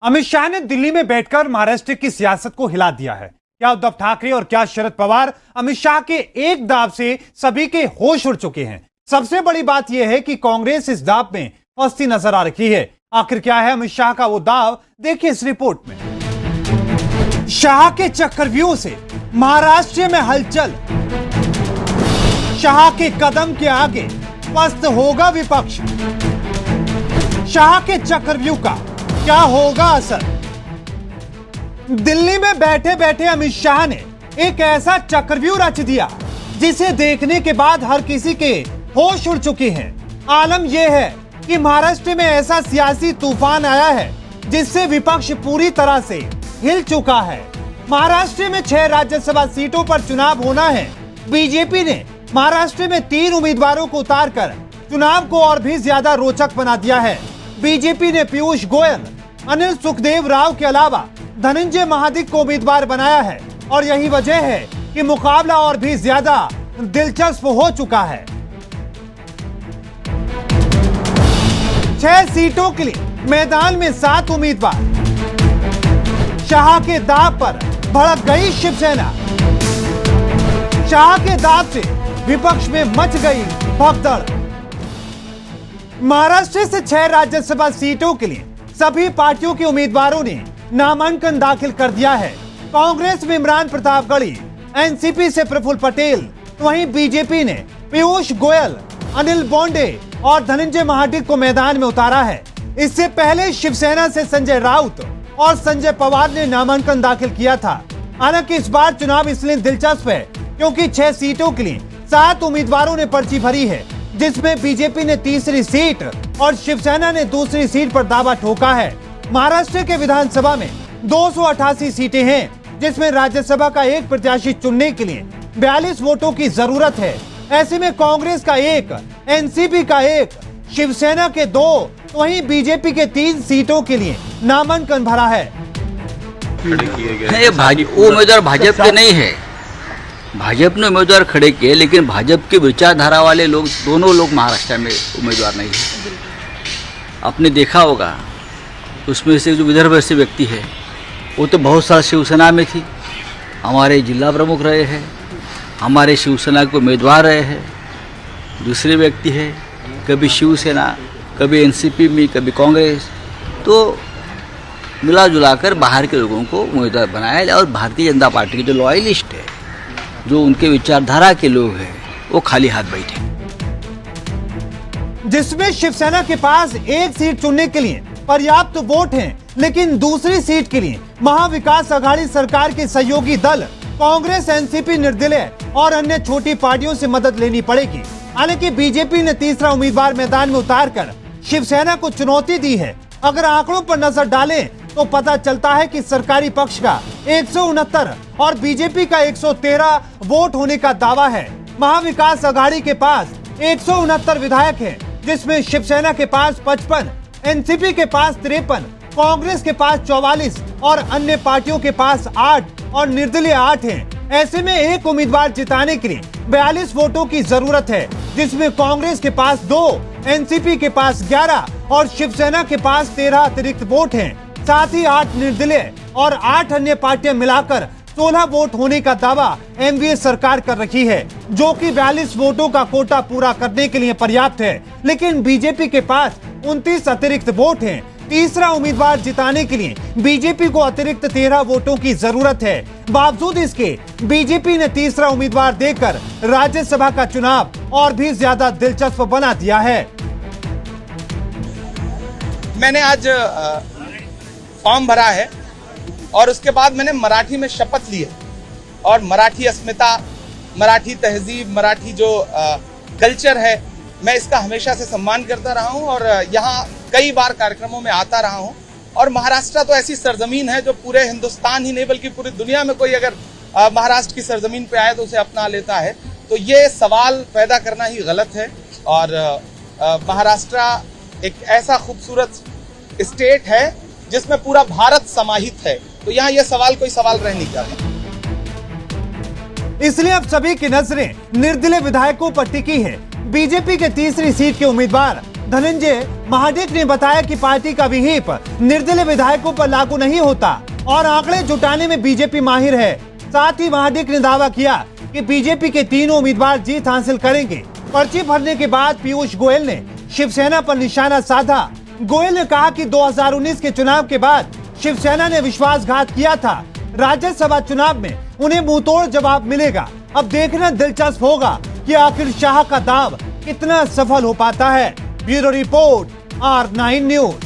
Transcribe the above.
अमित शाह ने दिल्ली में बैठकर महाराष्ट्र की सियासत को हिला दिया है। क्या उद्धव ठाकरे और क्या शरद पवार अमित शाह के एक दाव से सभी के होश उड़ चुके हैं। सबसे बड़ी बात यह है कि कांग्रेस इस दाव में फंसती नजर आ रही है। आखिर क्या है अमित शाह का वो दाव, देखिए इस रिपोर्ट में। शाह के चक्रव्यूह से महाराष्ट्र में हलचल, शाह के कदम के आगे पस्त होगा विपक्ष। शाह के चक्रव्यूह का क्या होगा असर? दिल्ली में बैठे बैठे अमित शाह ने एक ऐसा चक्रव्यूह रच दिया जिसे देखने के बाद हर किसी के होश उड़ चुके हैं। आलम यह है कि महाराष्ट्र में ऐसा सियासी तूफान आया है जिससे विपक्ष पूरी तरह से हिल चुका है। महाराष्ट्र में 6 राज्यसभा सीटों पर चुनाव होना है। बीजेपी ने महाराष्ट्र में 3 उम्मीदवारों को उतारकर चुनाव को और भी ज्यादा रोचक बना दिया है। बीजेपी ने पीयूष गोयल, अनिल सुखदेव राव के अलावा धनंजय महाडिक को उम्मीदवार बनाया है और यही वजह है कि मुकाबला और भी ज्यादा दिलचस्प हो चुका है। 6 सीटों के लिए मैदान में 7 उम्मीदवार। शाह के दाव पर भड़क गई शिवसेना। शाह के दाव से विपक्ष में मच गई भगदड़। महाराष्ट्र से 6 राज्यसभा सीटों के लिए सभी पार्टियों के उम्मीदवारों ने नामांकन दाखिल कर दिया है। कांग्रेस में इमरान प्रतापगढ़ी, एनसीपी से प्रफुल्ल पटेल, वहीं बीजेपी ने पीयूष गोयल, अनिल बोंडे और धनंजय महाडिक को मैदान में उतारा है। इससे पहले शिवसेना से संजय राउत और संजय पवार ने नामांकन दाखिल किया था। हालांकि इस बार चुनाव इसलिए दिलचस्प है क्योंकि 6 सीटों के लिए 7 उम्मीदवारों ने पर्ची भरी है, जिसमें बीजेपी ने तीसरी सीट और शिवसेना ने दूसरी सीट पर दावा ठोका है। महाराष्ट्र के विधानसभा में 288 सीटें हैं, जिसमें राज्यसभा का एक प्रत्याशी चुनने के लिए 42 वोटों की जरूरत है। ऐसे में कांग्रेस का 1, एनसीपी का 1, शिवसेना के 2, वहीं बीजेपी के 3 सीटों के लिए नामांकन भरा है। उम्मीदवार भाजपा के नहीं है, भाजपा ने उम्मीदवार खड़े किए, लेकिन भाजपा की विचारधारा वाले लोग, दोनों लोग महाराष्ट्र में उम्मीदवार नहीं है। आपने देखा होगा उसमें से जो विदर्भ से व्यक्ति है वो तो बहुत साल शिवसेना में थी, हमारे जिला प्रमुख रहे हैं, हमारे शिवसेना के उम्मीदवार रहे हैं। दूसरे व्यक्ति है कभी शिवसेना, कभी एनसीपी में, कभी कांग्रेस, तो मिला जुला कर बाहर के लोगों को उम्मीदवार बनाया और भारतीय जनता पार्टी के जो लॉयलिस्ट है, जो उनके विचारधारा के लोग हैं, वो खाली हाथ बैठे। जिसमें शिवसेना के पास 1 सीट चुनने के लिए पर्याप्त वोट हैं, लेकिन दूसरी सीट के लिए महाविकास अघाड़ी सरकार के सहयोगी दल कांग्रेस, एनसीपी, निर्दलीय और अन्य छोटी पार्टियों से मदद लेनी पड़ेगी। हालांकि बीजेपी ने तीसरा उम्मीदवार मैदान में उतारकर शिवसेना को चुनौती दी है। अगर आंकड़ों पर नजर डालें तो पता चलता है कि सरकारी पक्ष का 169 और बीजेपी का 113 वोट होने का दावा है। महाविकास अघाड़ी के पास 169 विधायक हैं, जिसमें शिवसेना के पास 55, एनसीपी के पास 53, कांग्रेस के पास 44 और अन्य पार्टियों के पास 8 और निर्दलीय 8 हैं। ऐसे में एक उम्मीदवार जिताने के लिए 42 वोटों की जरूरत है, जिसमें कांग्रेस के पास 2, एनसीपी के पास 11 और शिवसेना के पास 13 अतिरिक्त वोट हैं। साथ ही 8 निर्दलीय और 8 अन्य पार्टियां मिलाकर 16 वोट होने का दावा एमवीए सरकार कर रही है, जो कि 42 वोटों का कोटा पूरा करने के लिए पर्याप्त है। लेकिन बीजेपी के पास 29 अतिरिक्त वोट हैं। तीसरा उम्मीदवार जिताने के लिए बीजेपी को अतिरिक्त 13 वोटों की जरूरत है। बावजूद इसके बीजेपी ने तीसरा उम्मीदवार देकर राज्यसभा का चुनाव और भी ज्यादा दिलचस्प बना दिया है। मैंने आज फॉर्म भरा है और उसके बाद मैंने मराठी में शपथ ली है और मराठी अस्मिता, मराठी तहजीब, मराठी जो कल्चर है, मैं इसका हमेशा से सम्मान करता रहा हूं और यहाँ कई बार कार्यक्रमों में आता रहा हूं। और महाराष्ट्र तो ऐसी सरजमीन है जो पूरे हिंदुस्तान ही नहीं बल्कि पूरी दुनिया में कोई अगर महाराष्ट्र की सरजमीन पे आए तो उसे अपना लेता है। तो ये सवाल पैदा करना ही गलत है। और महाराष्ट्र एक ऐसा खूबसूरत स्टेट है जिसमें पूरा भारत समाहित है, तो यहाँ ये सवाल कोई सवाल रह नहीं जाता। इसलिए अब सभी की नजरें निर्दलीय विधायकों पर टिकी है। बीजेपी के तीसरी सीट के उम्मीदवार धनंजय महाडिक ने बताया कि पार्टी का विहिप निर्दलीय विधायकों पर लागू नहीं होता और आंकड़े जुटाने में बीजेपी माहिर है। साथ ही महाडिक ने दावा किया कि बीजेपी के तीनों उम्मीदवार जीत हासिल करेंगे। पर्ची भरने के बाद पीयूष गोयल ने शिवसेना पर निशाना साधा। गोयल ने कहा कि 2019 के चुनाव के बाद शिवसेना ने विश्वासघात किया था। राज्यसभा चुनाव में उन्हें मुंहतोड़ जवाब मिलेगा। अब देखना दिलचस्प होगा कि आखिर शाह का दाव कितना सफल हो पाता है। Bureau report R9 news.